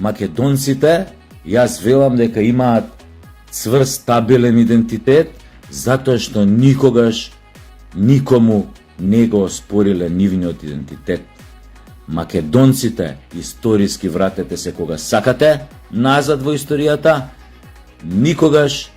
македонците, јас велам дека имаат цврст, стабилен идентитет, затоа што никогаш никому не го оспориле нивниот идентитет. Македонците, историски вратете се кога сакате назад во историјата, никогаш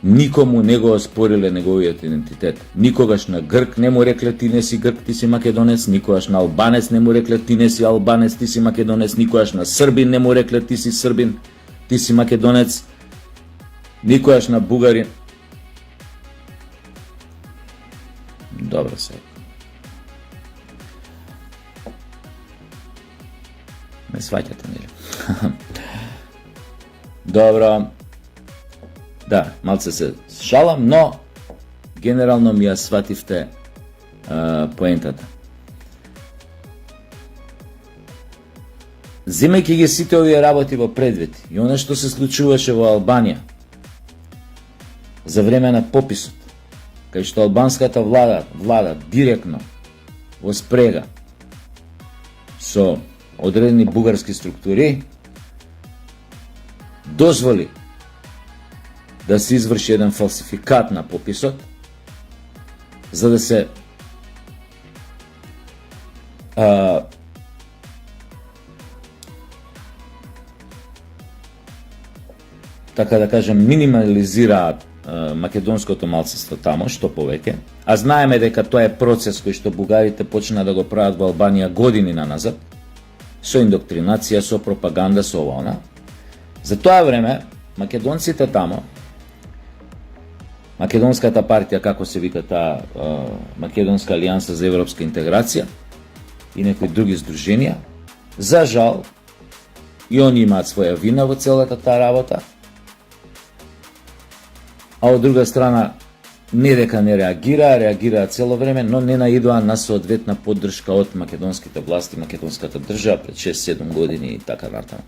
никому не го оспориле неговиот идентитет. Никогаш на грк не му рекле ти не си грк, ти си македонец, никогаш на албанец не му рекле ти не си албанец, ти си македонец, никогаш на србин не му рекле ти си србин, ти си македонец, никогаш на бугарин. Добро се. Ме сваќате, нели? Добро. Да, малце се шалам, но генерално ми ја свативте поентата. Земајќи ги сите овие работи во предвид и оно што се случуваше во Албанија за време на пописот, кај што албанската влада директно во спрега со одредени бугарски структури дозволи да се изврши еден фалсификат на пописот, за да се така да кажем, минимализираат македонското малцинство тамо, што повеќе. А знаеме дека тоа е процес кој што бугарите почна да го прават во Албанија години наназад, со индоктринација, со пропаганда, со ова она. За тоа време, македонците тамо, Македонската партија, како се вика таа, Македонска алијанса за европска интеграција и некои други здруженија, за жал, и они имаат своја вина во целата таа работа, а од друга страна, не дека не реагираат цело време, но не наидоа на соодветна поддршка од македонските власти, македонската држава пред 6-7 години и така натаму.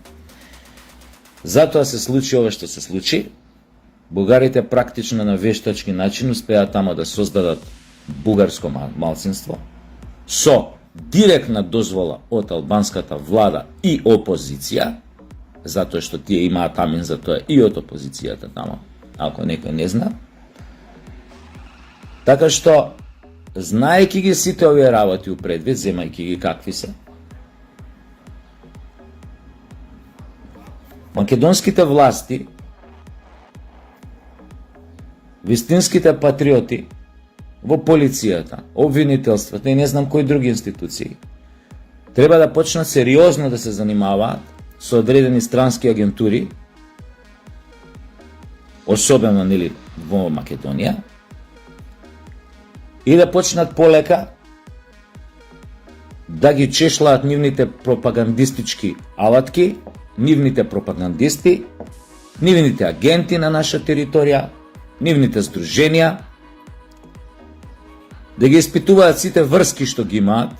Затоа се случи ова што се случи. Бугарите практично на вештачки начин успеаат тамо да создадат бугарско малцинство со директна дозвола од албанската влада и опозиција, затоа што тие имаат амин за тоа и од опозицијата тамо, ако некој не зна. Така што, знаејќи ги сите овие работи упредвид, земајќи ги какви се, македонските власти, вистинските патриоти во полицијата, обвинителствата и не знам кои други институции, треба да почнат сериозно да се занимаваат со одредени странски агентури, особено нели во Македонија, и да почнат полека да ги чешлаат нивните пропагандистички алатки, нивните пропагандисти, нивните агенти на наша територија, нивните здруженија, да ги испитуваат сите врски што ги имаат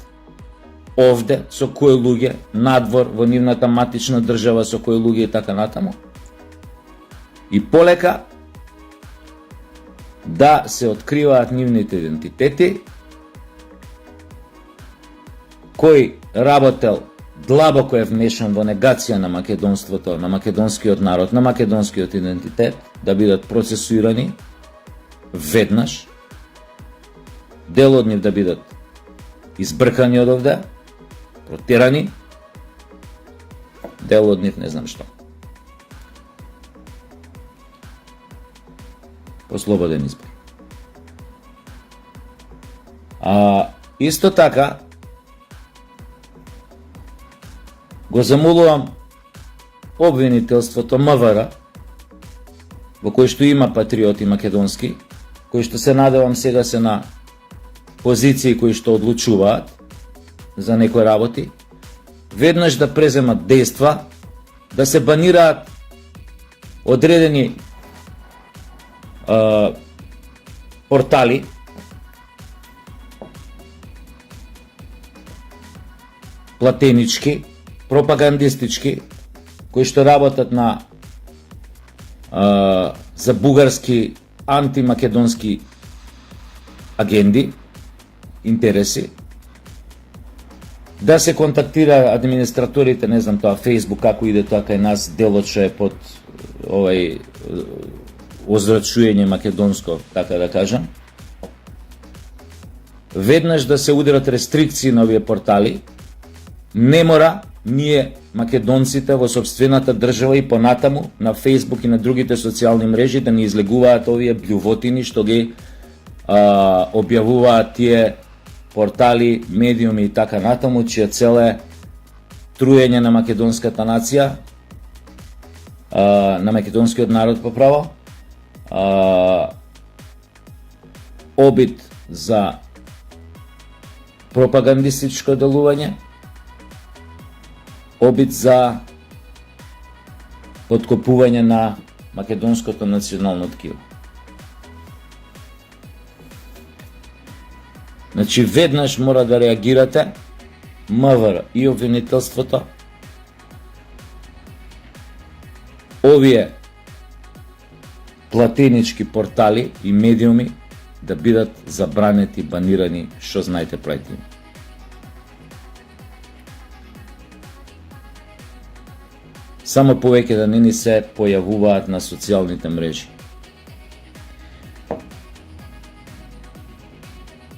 овде, со кои луѓе, надвор, во нивната матична држава, со кои луѓе и така натаму. И полека да се откриваат нивните идентитети, кој работел длабоко е внешен во негација на македонството, на македонскиот народ, на македонскиот идентитет, да бидат процесуирани веднаш, дел од нив да бидат избркани од овде, протерани, дел од нив не знам што. По слободен избор. Исто така, го замолувам обвинителството МВР, во кој што има патриоти македонски, кои што се надевам сега се на позиции кои што одлучуваат за некои работи, веднаш да преземат дејства, да се банираат одредени портали, платенички, пропагандистички, кои што работат на за бугарски антимакедонски агенди, интереси, да се контактира администраторите, не знам тоа Facebook како иде тоа кај нас, делот што е под озрачување македонско, така да кажам. Веднаш да се ударат рестрикции на овие портали, не мора ние македонците во сопствената држава и понатаму на Facebook и на другите социјални мрежи да ни излегуваат овие блювотини што ги објавуваат тие портали, медиуми и така натаму, чија цел е труење на македонската нација, на македонскиот народ поправо, обид за пропагандистичко делување, обид за подкопување на македонското национално ткиво. Значи, веднаш мора да реагирате, МВР и обвинителството, овие платенички портали и медиуми да бидат забранети, банирани, што знаете правите. Само повеќе да не ни се појавуваат на социјалните мрежи.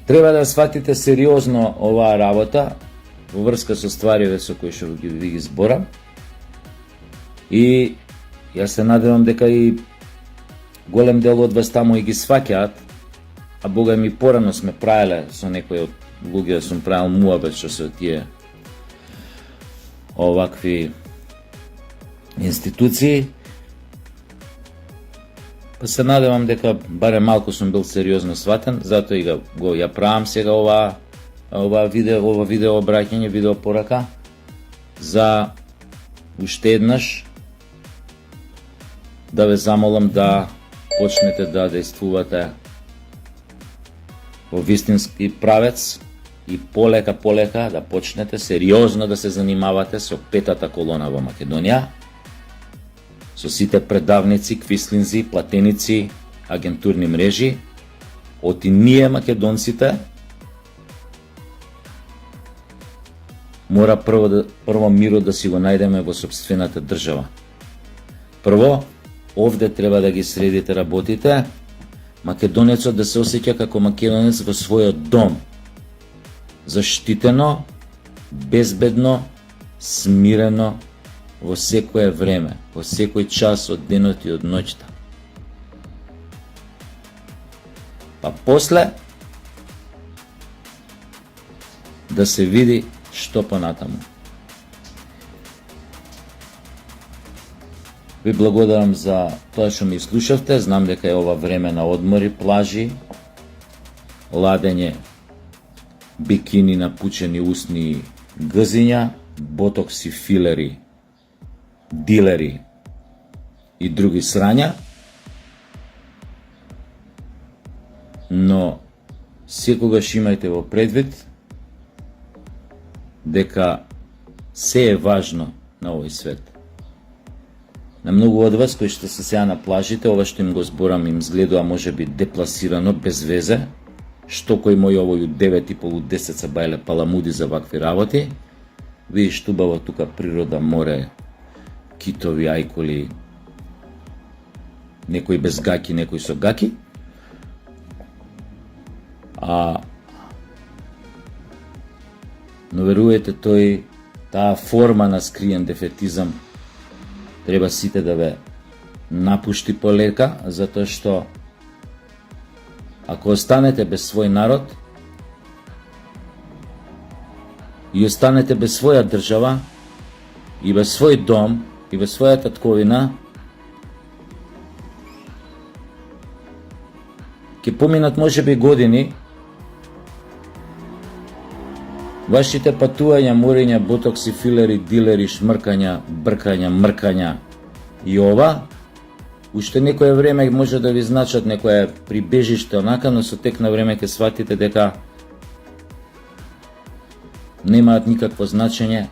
Треба да сватите сериозно оваа работа во врска со ствариве со кои што ви ги зборам. И јас се надевам дека и голем дел од вас таму и ги сваќаат, а бога ми порано сме правеле со некои од луѓе, сум правил муабет што се тие овакви институции. Па се надевам дека барем малку сум бил сериозно сватен, затоа и го ја правам сега ова видео обраќање, видео порака за уште еднаш да ве замолам да почнете да действувате во вистински правец и полека да почнете сериозно да се занимавате со петата колона во Македонија, со сите предавници, квислинзи, платеници, агентурни мрежи, оти ние македонците мора прво мирот да си го најдеме во сопствената држава. Прво, овде треба да ги средите работите, македонецот да се осеќа како македонец во својот дом, заштитено, безбедно, смирено, во секое време, во секој час од денот и од ноќта. Па после да се види што понатаму. Ви благодарам за тоа што ми слушавте. Знам дека е ова време на одмори, плажи, ладење, бикини напучени усни гзиња, ботокси, филери, дилери и други срања, но секогаш имајте во предвид дека се е важно на овој свет. На многу од вас кои што се сега на плажите, ова што им го зборам им изгледува можеби депласирано, без везе, што кој мој овој 9,5-10 са бајле паламуди за вакви работи. Видиш тубаво тука природа, море, китови, ајкули, некои без гаки, некои со гаки. Но веруете, таа форма на скриен дефетизам треба сите да ве напушти полека, затоа што ако останете без свој народ и останете без своја држава и без свој дом и без своја татковина, ќе поминат можеби години, вашите патувања, морења, ботокси, филери, дилери, шмркања, бркања, мркања и ова, уште некое време може да ви значат некое прибежиште онака, но со тек на време ќе сватите дека немаат никакво значење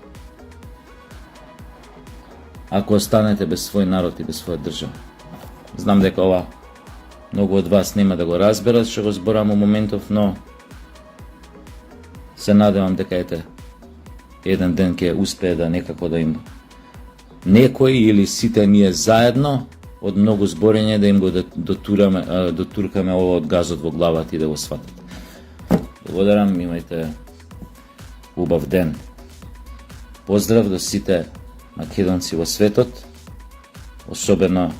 ако останете без свој народ и без своја држава. Знам дека ова многу од вас нема да го разберат што го зборам во моментов, но се надевам дека еден ден ќе успее да некако да им некој или сите ние заедно од многу зборење да им го дотуркаме ово од газот во главата и да го сватат. Благодарам, имајте убав ден. Поздрав до сите македонци во светот, особено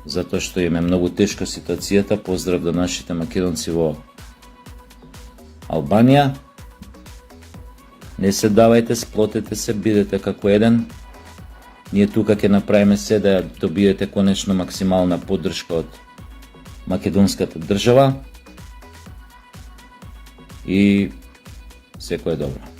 затоа што им е многу тешка ситуацијата. Поздрав до нашите македонци во Албанија. Не се давајте, сплотете се, бидете како еден. Ние тука ќе направиме се да добиете конечно максимална поддршка од македонската држава и секое добро.